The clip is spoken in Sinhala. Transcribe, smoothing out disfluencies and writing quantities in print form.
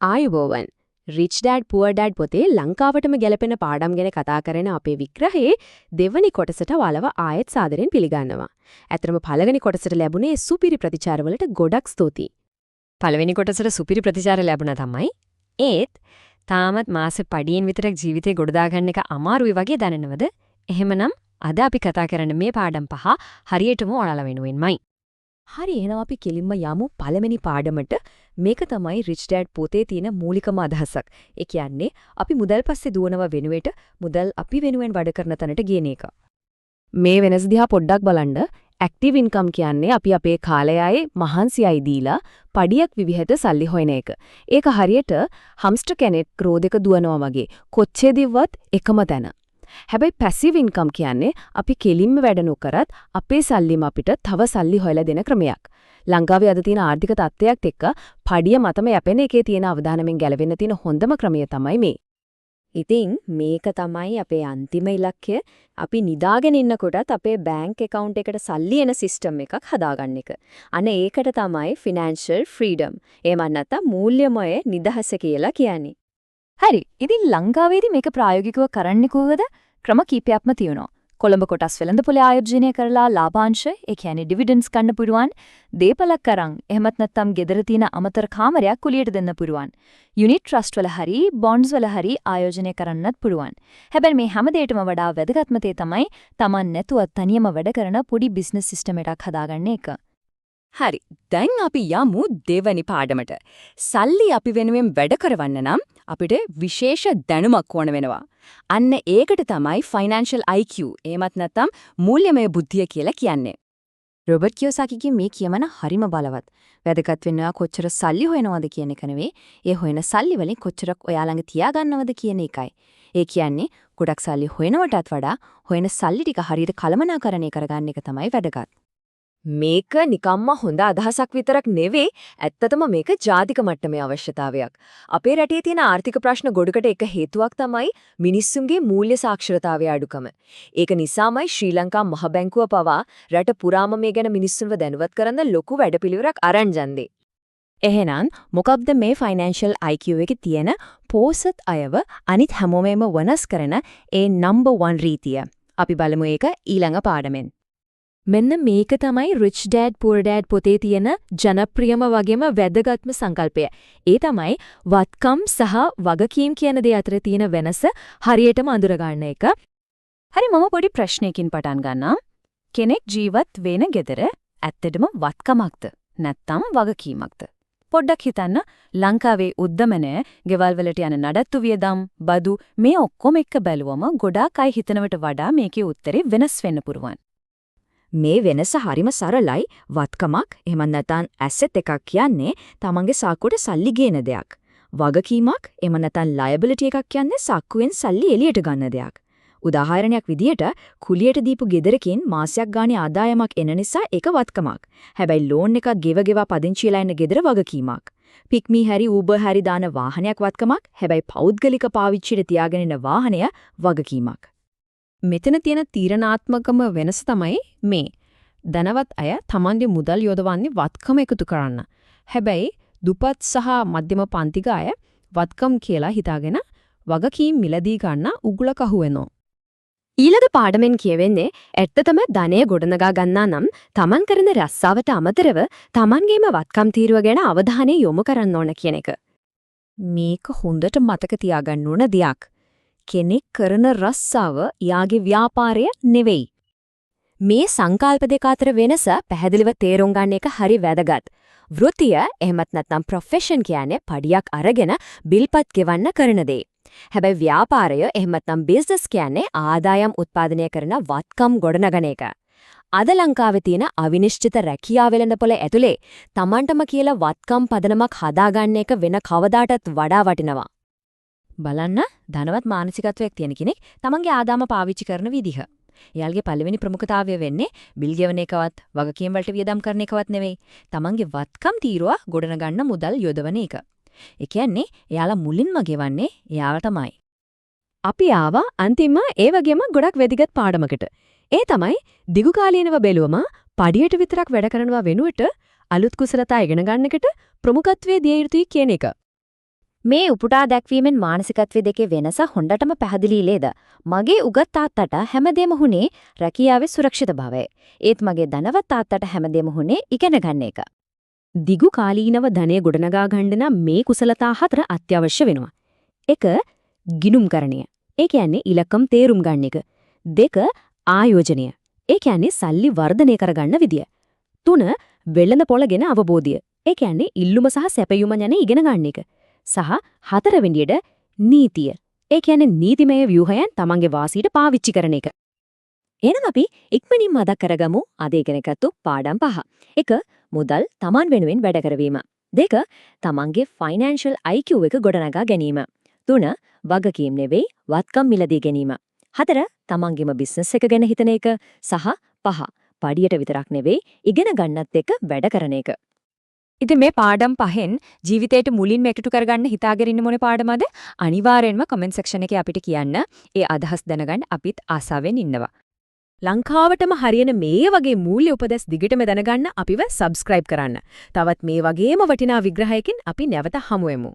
ආයුබෝවන් රිච් ඩෑඩ් පුවර් ඩෑඩ් පොතේ ලංකාවටම ගැලපෙන පාඩම් ගැන කතා කරන අපේ විග්‍රහයේ දෙවනි කොටසට වලව ආයෙත් සාදරයෙන් පිළිගන්නවා. ඇත්තටම පළවෙනි කොටසට ලැබුණේ සුපිරි ප්‍රතිචාරවලට ගොඩක් ස්තුතියි. පළවෙනි කොටසට සුපිරි ප්‍රතිචාර ලැබුණා තමයි. ඒත් තාමත් මාසෙ පඩියෙන් විතරක් ජීවිතේ ගොඩදාගන්න එක අමාරුයි වගේ දැනෙනවද? එහෙමනම් අද අපි කතා කරන මේ පාඩම් පහ හරියටම ඔයාලා වෙනුවෙන්මයි. හරි එහෙනම් අපි කෙලින්ම යමු පළවෙනි පාඩමට. මේක තමයි රිච් ඩෑඩ් පොතේ තියෙන මූලිකම අදහසක්. ඒ කියන්නේ අපි මුදල් පස්සේ දුවනව වෙනුවට මුදල් අපි වෙනුවෙන් වැඩ කරන තැනට ගියන එක. මේ වෙනස දිහා පොඩ්ඩක් බලන්න. ඇක්ටිව් ඉන්කම් කියන්නේ අපි අපේ කාලයයි මහන්සියයි දීලා පඩියක් විවිධට සල්ලි හොයන එක. ඒක හරියට හැම්ස්ටර් කෙනෙක් රෝදක දුවනවා වගේ කොච්චර දිව්වත් එකම තැන. හැබැයි පැසිව් ඉන්කම් කියන්නේ අපි කෙලින්ම වැඩ නොකරත් අපේ සල්ලිම අපිට තව සල්ලි හොයලා දෙන ක්‍රමයක්. ලංකාවේ අද තියෙන ආර්ථික තත්ත්වයක් එක්ක පඩිය මතම යැපෙන එකේ තියෙන අවදානමෙන් ගැලවෙන්න තියෙන හොඳම ක්‍රමය තමයි මේ. ඉතින් මේක තමයි අපේ අන්තිම ඉලක්කය. අපි නිදාගෙන ඉන්නකොටත් අපේ බැංක් account එකට සල්ලි එන සිස්ටම් එකක් හදාගන්න එක. අනේ ඒකට තමයි financial freedom. එහෙම නැත්නම් මූල්‍යමය නිදහස කියලා කියන්නේ. හරි. ඉතින් ලංකාවේදී මේක ප්‍රායෝගිකව කරන්නේ කොහොමද? ක්‍රම කීපයක්ම තියෙනවා. කොළඹ කොටස් වෙළඳපොලේ ආයෝජනය කරලා ලාභාංශ, ඒ කියන්නේ ඩිවිඩන්ඩ්ස් ගන්න පුරුවන්, දීපලක් කරන්, එහෙමත් නැත්නම් ගෙදර තියෙන අමතර කාමරයක් කුලියට දෙන්න පුරුවන්. යුනිට් ට්‍රස්ට් වල හරි, බොන්ඩ්ස් වල හරි ආයෝජනය කරන්නත් පුරුවන්. හැබැයි මේ හැම දෙයකටම වඩා වැදගත්ම තේ තමයි Taman නැතුව තනියම වැඩ කරන පොඩි බිස්නස් සිස්ටම් එකක් හදාගන්න එක. හරි. දැන් අපි යමු දෙවැනි පාඩමට. සල්ලි අපි වෙනුවෙන් වැඩ කරවන්න නම් අපිට විශේෂ දැනුමක් ඕන වෙනවා. අන්න ඒකට තමයි financial IQ එහෙමත් නැත්නම් මූල්‍යමය බුද්ධිය කියලා කියන්නේ. රොබර්ට් කියෝසාකිගේ මේ කියමන හරිම බලවත්. වැදගත් වෙනවා කොච්චර සල්ලි හොයනවද කියන එක නෙවෙයි, ඒ හොයන සල්ලි වලින් කොච්චරක් ඔයා ළඟ තියාගන්නවද කියන එකයි. ඒ කියන්නේ ගොඩක් සල්ලි හොයනවටත් වඩා හොයන සල්ලි ටික හරියට කළමනාකරණය කරගන්න එක තමයි වැදගත්. මේක නිකම්ම හොඳ අදහසක් විතරක් නෙවෙයි, ඇත්තටම මේක ජාතික මට්ටමේ අවශ්‍යතාවයක්. අපේ රටේ තියෙන ආර්ථික ප්‍රශ්න ගොඩකට එක හේතුවක් තමයි මිනිස්සුන්ගේ මූල්‍ය සාක්ෂරතාවයේ අඩුකම. ඒක නිසාමයි ශ්‍රී ලංකා මහ බැංකුව පවා රට පුරාම මේ ගැන මිනිස්සුන්ව දැනුවත් කරන්න ලොකු වැඩපිළිවෙලක් අරන් යන්නේ. එහෙනම් මොකක්ද මේ financial IQ එකේ තියෙන පෝසත් අයව අනිත් හැමෝමම වෙනස් කරන ඒ number 1 රීතිය? අපි බලමු ඒක ඊළඟ පාඩමෙන්. මෙන්න මේක තමයි Rich Dad Poor Dad පොතේ තියෙන ජනප්‍රියම වගේම වැදගත්ම සංකල්පය. ඒ තමයි වත්කම් සහ වගකීම් කියන දේ අතර තියෙන වෙනස හරියටම අඳුර ගන්න එක. හරි, මම පොඩි ප්‍රශ්නයකින් පටන් ගන්නම්. කෙනෙක් ජීවත් වෙන ගෙදර ඇත්තටම වත්කමක්ද නැත්නම් වගකීමක්ද? පොඩ්ඩක් හිතන්න. ලංකාවේ උද්දමනය, ගෙවල් වලට යන නඩත්තු වියදම්, බදු මේ ඔක්කොම එක්ක බැලුවම ගොඩාක් අය හිතනවට වඩා මේකේ උත්තරේ වෙනස් වෙන්න පුරුවන්. මේ වෙනස හරිම සරලයි. වත්කමක් එහෙම නැත්නම් ඇසෙට් එකක් කියන්නේ තමන්ගේ සාක්කුවට සල්ලි ගේන දෙයක්. වගකීමක් එහෙම නැත්නම් ලයබිලිටි එකක් කියන්නේ සාක්කුවෙන් සල්ලි එළියට ගන්න දෙයක්. උදාහරණයක් විදියට කුලියට දීපු ගෙදරකින් මාසයක් ගානේ ආදායමක් එන නිසා ඒක වත්කමක්. හැබැයි ලෝන් එකක් ගෙව පදිංචිලා ඉන්න ගෙදර වගකීමක්. පික්මී හැරි ඌබර් හැරි දාන වාහනයක් වත්කමක්. හැබැයි පෞද්ගලික පාවිච්චියට තියාගෙන ඉන්න වාහනය වගකීමක්. මෙතන තියෙන තීරණාත්මකම වෙනස තමයි මේ. ධනවත් අය තමන්ගේ මුදල් යොදවන්නේ වත්කම එකතු කරන්න. හැබැයි දුපත් සහ මධ්‍යම පන්තික අය වත්කම් කියලා හිතාගෙන වගකීම් මිලදී ගන්න උගුලක අහුවෙනවා. ඊළඟ පාඩමෙන් කියවෙන්නේ ඇත්තටම ධනය ගොඩනගා ගන්නා නම් තමන් කරන රැස්සාවට අමතරව තමන්ගේම වත්කම් තීරුව ගැන අවධානය යොමු කරන්න ඕන කියන එක. මේක හොඳට මතක තියාගන්න ඕන දෙයක්. කෙනෙක් කරන රස්සාව යාගේ ව්‍යාපාරය නෙවෙයි. මේ සංකල්ප දෙක අතර වෙනස පැහැදිලිව තේරුම් ගන්න එක හරි වැදගත්. වෘත්තිය එහෙමත් නැත්නම් ප්‍රොෆෙෂන් කියන්නේ පඩියක් අරගෙන බිල්පත් ගෙවන්න කරන දේ. හැබැයි ව්‍යාපාරය එහෙමත් නැත්නම් බිස්නස් කියන්නේ ආදායම් උත්පාදනය කරන වත්කම් ගොඩනගන එක. අද ලංකාවේ තියෙන අවිනිශ්චිත රැකියාව වෙළඳපොළ ඇතුලේ Tamanටම කියලා වත්කම් පදනමක් හදාගන්න එක වෙන කවදාටත් වඩා වටිනවා. බලන්න, ධනවත් මානසිකත්වයක් තියෙන කෙනෙක් තමන්ගේ ආදායම පාවිච්චි කරන විදිහ. එයාගේ පළවෙනි ප්‍රමුඛතාවය වෙන්නේ බිල් ගෙවන එකවත් වගකීම් වලට වියදම් කරන එකවත් නෙවෙයි. තමන්ගේ වත්කම් තීරුව ගොඩනගන්න මුදල් යොදවන එක. ඒ කියන්නේ එයාලා මුලින්ම ගෙවන්නේ එයාලා තමයි. අපි ආවා අන්තිම ඒ වගේම ගොඩක් වැදගත් පාඩමකට. ඒ තමයි දිගු කාලීනව බැලුවම පඩියට විතරක් වැඩ කරනවා වෙනුවට අලුත් කුසලතා ඉගෙන ගන්නකට ප්‍රමුඛත්වයේ දිය යුතුයි කියන එක. මේ උපුටා දැක්වීමෙන් මානසිකත්වයේ දෙකේ වෙනස හොඳටම පැහැදිලි නේද? මගේ උගත් තාත්තට හැමදේම හුනේ රැකියාවේ සුරක්ෂිතභාවය. ඒත් මගේ ධනවත් තාත්තට හැමදේම හුනේ ඉගෙන ගන්න එක. දිගු කාලීනව ධනය ගොඩනගා ගන්න නම් මේ කුසලතා 4 අත්‍යවශ්‍ය වෙනවා. 1. ගිණුම්කරණය. ඒ කියන්නේ ඉලක්කම් තේරුම් ගන්න එක. 2. ආයෝජනය. ඒ කියන්නේ සල්ලි වර්ධනය කරගන්න විදිය. 3. වෙළඳ පොළ ගැන අවබෝධය. ඒ කියන්නේ ඉල්ලුම සහ සැපයුම ගැන ඉගෙන ගන්න එක. සහ 4 වෙනියට නීතිය. ඒ කියන්නේ නීතිමය ව්‍යුහයන් තමන්ගේ වාසියට පාවිච්චි කරන එක. එහෙනම් අපි ඉක්මනින්ම මතක් කරගමු අද ඉගෙනගත්තු පාඩම් 5. 1. මුදල් තමන් වෙනුවෙන් වැඩ කරවීම. 2. තමන්ගේ ෆයිනෑන්ෂල් IQ එක ගොඩනගා ගැනීම. 3. වගකීම් නෙවෙයි වත්කම් මිලදී ගැනීම. 4. තමන්ගේම බිස්නස් එක ගැන හිතන එක. සහ 5. පඩියට විතරක් නෙවෙයි ඉගෙන ගන්නත් එක්ක වැඩ කරන එක. ඉතින් මේ පාඩම් පහෙන් ජීවිතේට මුලින්ම එකතු කරගන්න හිතාගෙන ඉන්න මොනේ පාඩමද? අනිවාර්යෙන්ම කමෙන්ට් සෙක්ෂන් එකේ අපිට කියන්න. ඒ අදහස් දැනගන්න අපිත් ආසාවෙන් ඉන්නවා. ලංකාවටම හරියන මේ වගේ මූල්‍ය උපදෙස් දිගටම දැනගන්න අපිව සබ්ස්ක්‍රයිබ් කරන්න. තවත් මේ වගේම වටිනා විග්‍රහයකින් අපි නැවත හමු වෙමු.